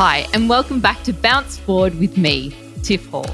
Hi, and welcome back to Bounce Forward with me, Tiff Hall.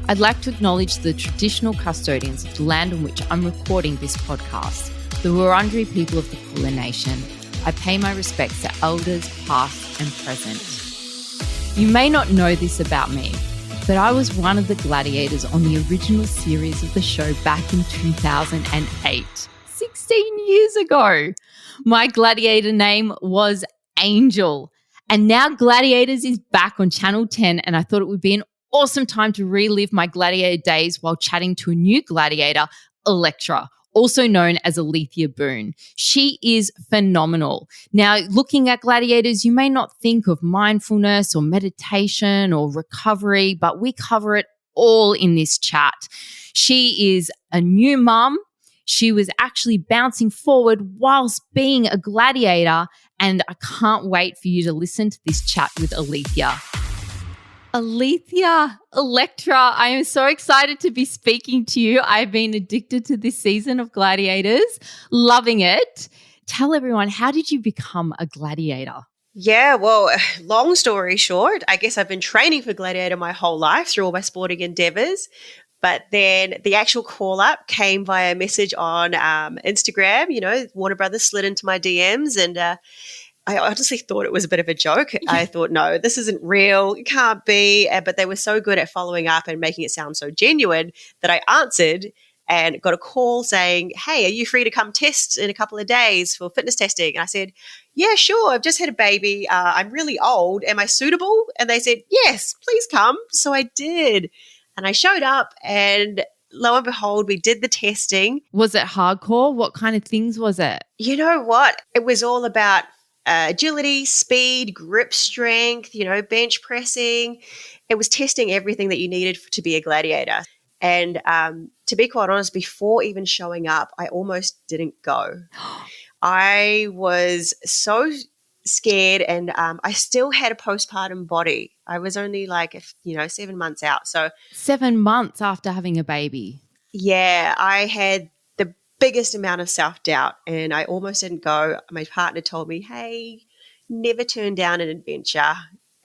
I'd like to acknowledge the traditional custodians of the land on which I'm recording this podcast, the Wurundjeri people of the Kulin Nation. I pay my respects to elders past and present. You may not know this about me, but I was one of the Gladiators on the original series of the show back in 2008, 16 years ago. My Gladiator name was Angel. And now Gladiators is back on Channel 10, and I thought it would be an awesome time to relive my Gladiator days while chatting to a new Gladiator, Elektra, also known as Alethea Boon. She is phenomenal. Now, looking at Gladiators, you may not think of mindfulness or meditation or recovery, but we cover it all in this chat. She is a new mum. She was actually bouncing forward whilst being a gladiator, and I can't wait for you to listen to this chat with Alethea. Alethea, Elektra, I am so excited to be speaking to you. I've been addicted to this season of Gladiators, loving it. Tell everyone, how did you become a gladiator? Yeah, well, long story short, I guess I've been training for Gladiator my whole life through all my sporting endeavours. But then the actual call up came via message on Instagram. You know, Warner Brothers slid into my DMs, and I honestly thought it was a bit of a joke. I thought, no, this isn't real. It can't be. But they were so good at following up and making it sound so genuine that I answered and got a call saying, hey, are you free to come test in a couple of days for fitness testing? And I said, yeah, sure. I've just had a baby. I'm really old. Am I suitable? And they said, yes, please come. So I did. And I showed up, and lo and behold, we did the testing. Was it hardcore? What kind of things was it? You know what? It was all about agility, speed, grip strength, bench pressing. It was testing everything that you needed to be a gladiator. And to be quite honest, before even showing up, I almost didn't go. I was so scared, and I still had a postpartum body. I was only 7 months out. So 7 months after having a baby. Yeah, I had the biggest amount of self-doubt, and I almost didn't go. My partner told me, hey, never turn down an adventure.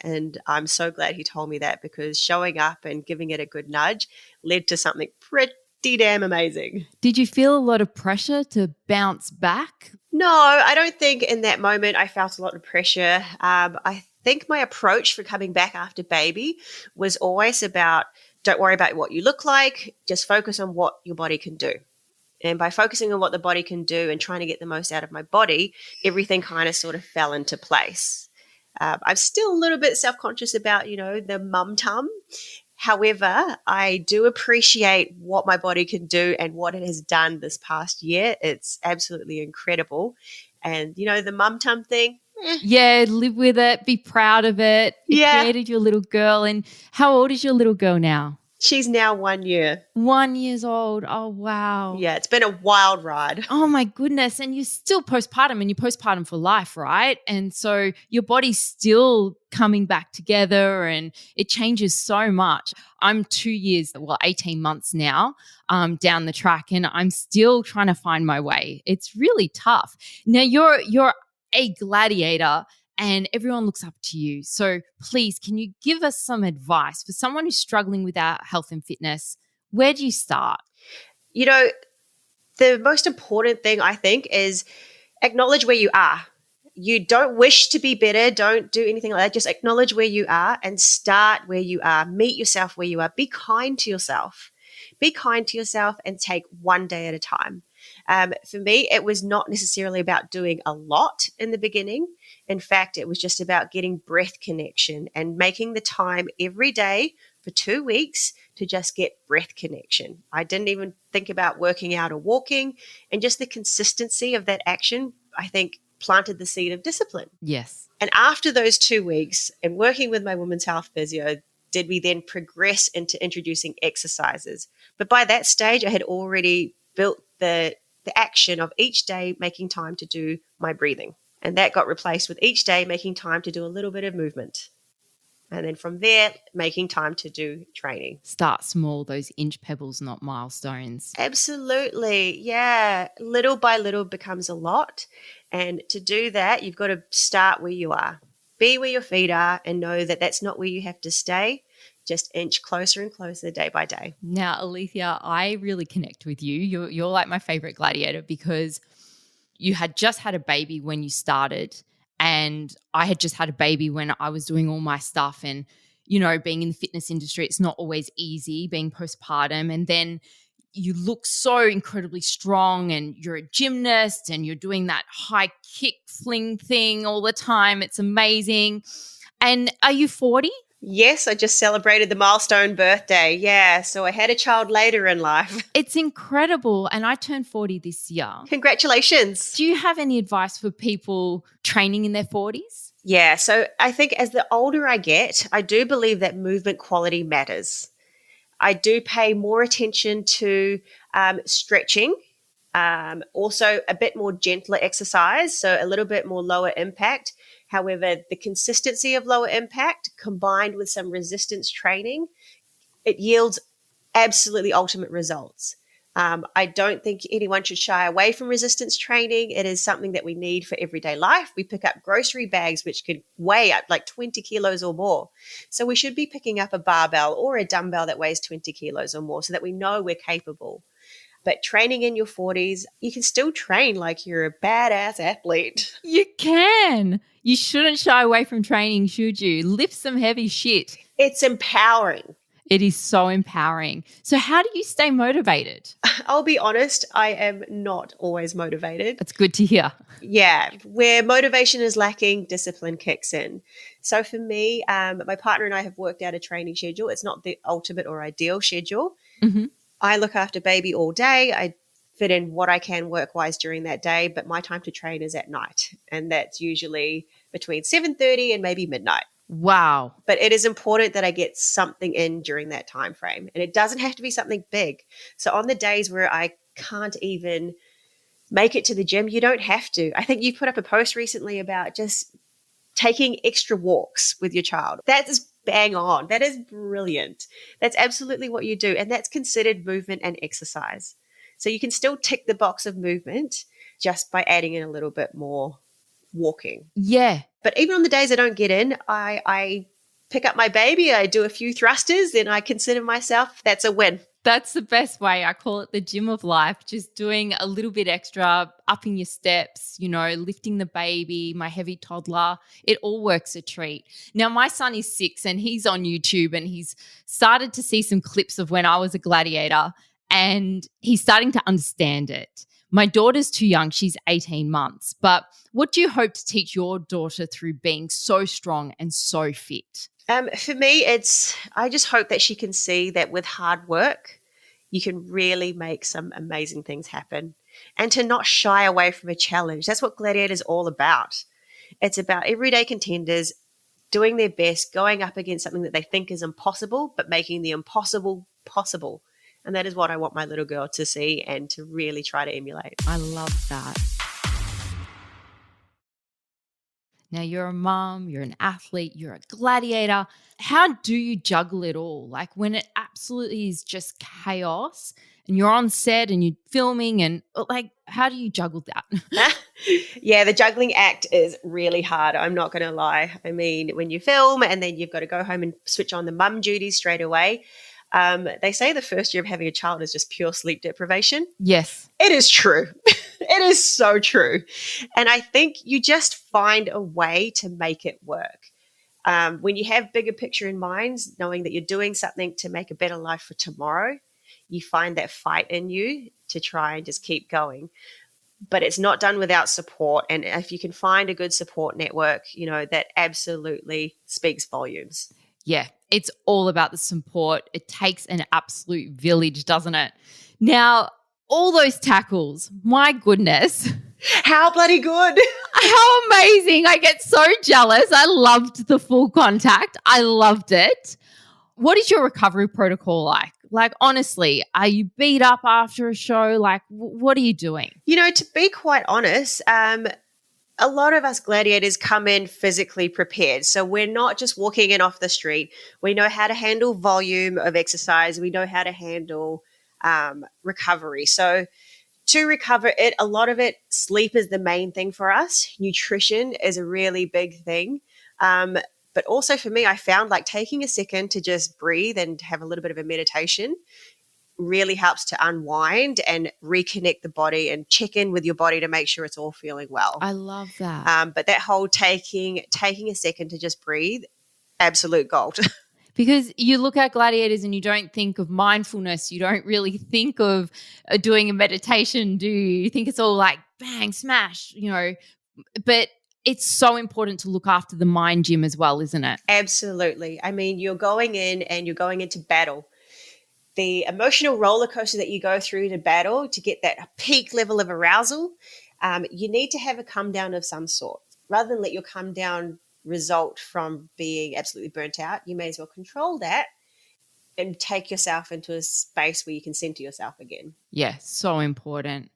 And I'm so glad he told me that, because showing up and giving it a good nudge led to something pretty damn amazing. Did you feel a lot of pressure to bounce back? No, I don't think in that moment I felt a lot of pressure. I think my approach for coming back after baby was always about, don't worry about what you look like, just focus on what your body can do. And by focusing on what the body can do and trying to get the most out of my body, everything kind of sort of fell into place. I'm still a little bit self-conscious about, the mum tum. However, I do appreciate what my body can do and what it has done this past year. It's absolutely incredible. And, the mum tum thing. Yeah, live with it, be proud of it. You created your little girl. And how old is your little girl now? She's now 1 year. 1 year old. Oh, wow. Yeah, it's been a wild ride. Oh, my goodness. And you're still postpartum, and you're postpartum for life, right? And so your body's still coming back together, and it changes so much. I'm 18 months now down the track, and I'm still trying to find my way. It's really tough. Now, you're a gladiator, and everyone looks up to you. So please, can you give us some advice for someone who's struggling with our health and fitness? Where do you start? The most important thing, I think, is acknowledge where you are. You don't wish to be better. Don't do anything like that. Just acknowledge where you are and start where you are. Meet yourself where you are. Be kind to yourself. Be kind to yourself and take one day at a time. For me, it was not necessarily about doing a lot in the beginning. In fact, it was just about getting breath connection and making the time every day for 2 weeks to just get breath connection. I didn't even think about working out or walking, and just the consistency of that action, I think, planted the seed of discipline. Yes. And after those 2 weeks and working with my women's health physio, did we then progress into introducing exercises. But by that stage, I had already built the action of each day making time to do my breathing. And that got replaced with each day making time to do a little bit of movement. And then from there, making time to do training. Start small, those inch pebbles, not milestones. Absolutely. Yeah. Little by little becomes a lot. And to do that, you've got to start where you are. be where your feet are and know that that's not where you have to stay. Just inch closer and closer day by day. Now, Alethea, I really connect with you. You're like my favorite gladiator because you had just had a baby when you started, and I had just had a baby when I was doing all my stuff. And, you know, being in the fitness industry, it's not always easy being postpartum. And then you look so incredibly strong and you're a gymnast and you're doing that high kick fling thing all the time. It's amazing. And are you 40? Yes, I just celebrated the milestone birthday. Yeah, so I had a child later in life. It's incredible. And I turned 40 this year. Congratulations. Do you have any advice for people training in their 40s? Yeah, so I think as the older I get, I do believe that movement quality matters. I do pay more attention to stretching, also a bit more gentler exercise, so a little bit more lower impact. However, the consistency of lower impact combined with some resistance training, it yields absolutely ultimate results. I don't think anyone should shy away from resistance training. It is something that we need for everyday life. We pick up grocery bags which could weigh up like 20 kilos or more. So we should be picking up a barbell or a dumbbell that weighs 20 kilos or more so that we know we're capable. But training in your 40s, you can still train like you're a badass athlete. You can. You shouldn't shy away from training, should you? Lift some heavy shit. It's empowering. It is so empowering. So how do you stay motivated? I'll be honest, I am not always motivated. That's good to hear. Yeah, where motivation is lacking, discipline kicks in. So for me, my partner and I have worked out a training schedule. It's not the ultimate or ideal schedule. Mm-hmm. I look after baby all day. I fit in what I can work-wise during that day, but my time to train is at night, and that's usually between 7:30 and maybe midnight. Wow. But it is important that I get something in during that time frame, and it doesn't have to be something big. So on the days where I can't even make it to the gym, you don't have to. I think you put up a post recently about just taking extra walks with your child. That is bang on. That is brilliant. That's absolutely what you do. And that's considered movement and exercise. So you can still tick the box of movement just by adding in a little bit more walking. Yeah. But even on the days I don't get in, I pick up my baby, I do a few thrusters, then I consider myself, that's a win. That's the best way. I call it the gym of life, just doing a little bit extra, upping your steps, you know, lifting the baby, my heavy toddler. It all works a treat. Now, my son is 6 and he's on YouTube and he's started to see some clips of when I was a gladiator and he's starting to understand it. My daughter's too young. She's 18 months. But what do you hope to teach your daughter through being so strong and so fit? For me, I just hope that she can see that with hard work, you can really make some amazing things happen, and to not shy away from a challenge. That's what Gladiator is all about. It's about everyday contenders doing their best, going up against something that they think is impossible, but making the impossible possible. And that is what I want my little girl to see and to really try to emulate. I love that. Now, you're a mom, you're an athlete, you're a gladiator. How do you juggle it all? Like when it absolutely is just chaos and you're on set and you're filming and like, how do you juggle that? Yeah, the juggling act is really hard. I'm not going to lie. I mean, when you film and then you've got to go home and switch on the mum duties straight away. They say the first year of having a child is just pure sleep deprivation. Yes. It is true. It is so true. And I think you just find a way to make it work. When you have bigger picture in mind, knowing that you're doing something to make a better life for tomorrow, you find that fight in you to try and just keep going. But it's not done without support. And if you can find a good support network, you know, that absolutely speaks volumes. Yeah, it's all about the support. It takes an absolute village, doesn't it? Now, all those tackles, my goodness. How bloody good. How amazing. I get so jealous. I loved the full contact. I loved it. What is your recovery protocol like? Like, honestly, are you beat up after a show? Like, what are you doing? You know, to be quite honest, a lot of us gladiators come in physically prepared. So we're not just walking in off the street. We know how to handle volume of exercise. We know how to handle recovery. So to recover it, a lot of it, sleep is the main thing for us. Nutrition is a really big thing. But also for me, I found like taking a second to just breathe and have a little bit of a meditation really helps to unwind and reconnect the body and check in with your body to make sure it's all feeling well. I love that. But that whole taking a second to just breathe, absolute gold. Because you look at gladiators and you don't think of mindfulness. You don't really think of doing a meditation, do you? You think it's all like bang, smash, but it's so important to look after the mind gym as well, isn't it? Absolutely. I mean, you're going in and you're going into battle. The emotional roller coaster that you go through to battle to get that peak level of arousal, you need to have a come down of some sort. Rather than let your come down result from being absolutely burnt out, you may as well control that and take yourself into a space where you can center yourself again. Yeah, so important.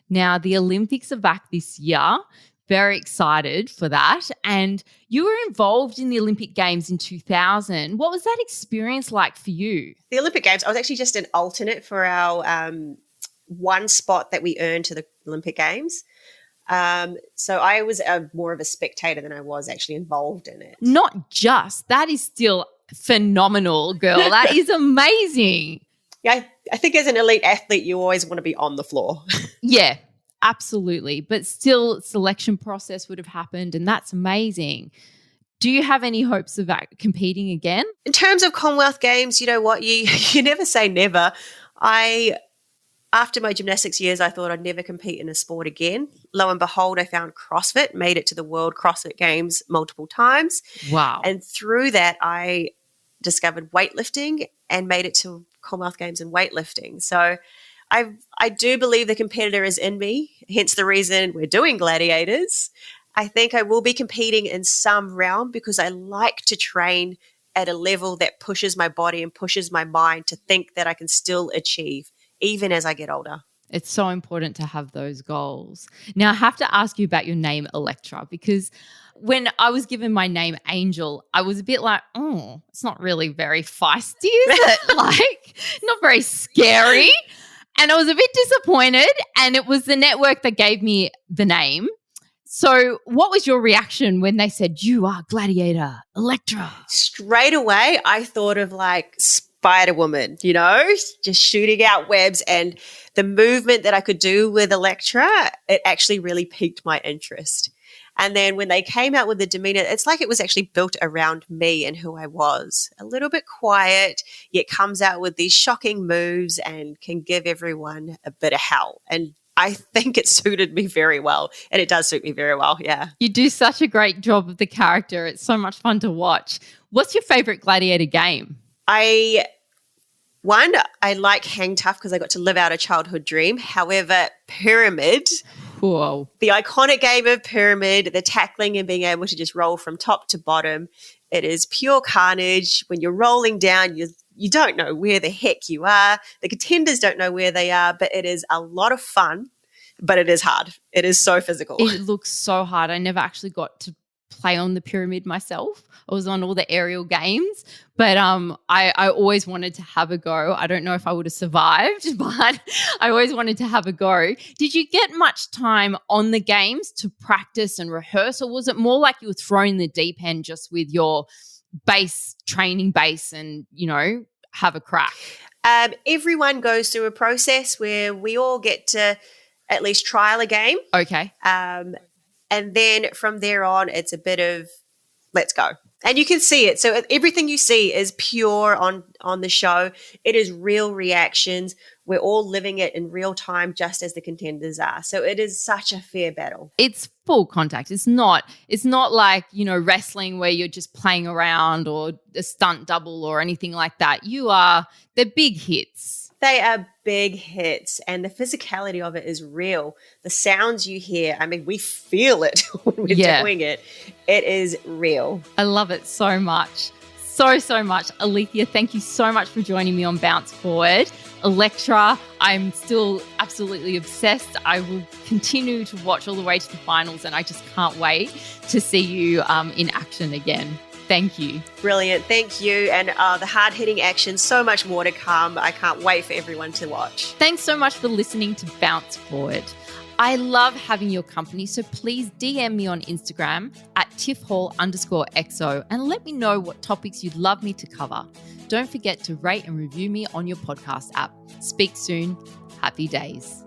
Now, the Olympics are back this year. Very excited for that. And you were involved in the Olympic Games in 2000. What was that experience like for you? The Olympic Games, I was actually just an alternate for our one spot that we earned to the Olympic Games. So I was more of a spectator than I was actually involved in it. Not just. That is still phenomenal, girl. That is amazing. Yeah, I think as an elite athlete, you always want to be on the floor. Yeah. Absolutely. But still, selection process would have happened, and that's amazing. Do you have any hopes of competing again? In terms of Commonwealth Games, you know what? You never say never. After my gymnastics years, I thought I'd never compete in a sport again. Lo and behold, I found CrossFit, made it to the World CrossFit Games multiple times. Wow. And through that, I discovered weightlifting and made it to Commonwealth Games in weightlifting. So I do believe the competitor is in me, hence the reason we're doing Gladiators. I think I will be competing in some realm because I like to train at a level that pushes my body and pushes my mind to think that I can still achieve, even as I get older. It's so important to have those goals. Now, I have to ask you about your name, Elektra, because when I was given my name, Angel, I was a bit like, oh, it's not really very feisty, is it? Like, not very scary. And I was a bit disappointed, and it was the network that gave me the name. So what was your reaction when they said, you are Gladiator, Elektra? Straight away, I thought of like Spider-Woman, just shooting out webs, and the movement that I could do with Elektra, it actually really piqued my interest. And then when they came out with the demeanor, it's like it was actually built around me and who I was. A little bit quiet, yet comes out with these shocking moves and can give everyone a bit of hell. And I think it suited me very well. And it does suit me very well, yeah. You do such a great job of the character. It's so much fun to watch. What's your favorite Gladiator game? I like Hang Tough because I got to live out a childhood dream. However, Pyramid... Whoa. The iconic game of Pyramid, the tackling and being able to just roll from top to bottom. It is pure carnage. When you're rolling down, you don't know where the heck you are. The contenders don't know where they are, but it is a lot of fun, but it is hard. It is so physical. It looks so hard. I never actually got to play on the pyramid myself. I was on all the aerial games, but I always wanted to have a go. I don't know if I would have survived, but I always wanted to have a go. Did you get much time on the games to practice and rehearse, or was it more like you were thrown in the deep end just with your training base and, have a crack? Everyone goes through a process where we all get to at least trial a game. Okay. And then from there on, it's a bit of let's go. And you can see it. So everything you see is pure on the show. It is real reactions. We're all living it in real time, just as the contenders are. So it is such a fair battle. It's full contact. It's not like, wrestling where you're just playing around or a stunt double or anything like that. They're big hits. They are big hits, and the physicality of it is real. The sounds you hear, I mean, we feel it when we're doing it. It is real. I love it so much. So much. Alethea, thank you so much for joining me on Bounce Forward. Elektra, I'm still absolutely obsessed. I will continue to watch all the way to the finals, and I just can't wait to see you in action again. Thank you. Brilliant. Thank you. And the hard-hitting action, so much more to come. I can't wait for everyone to watch. Thanks so much for listening to Bounce Forward. I love having your company, so please DM me on Instagram at @TiffHall_XO and let me know what topics you'd love me to cover. Don't forget to rate and review me on your podcast app. Speak soon. Happy days.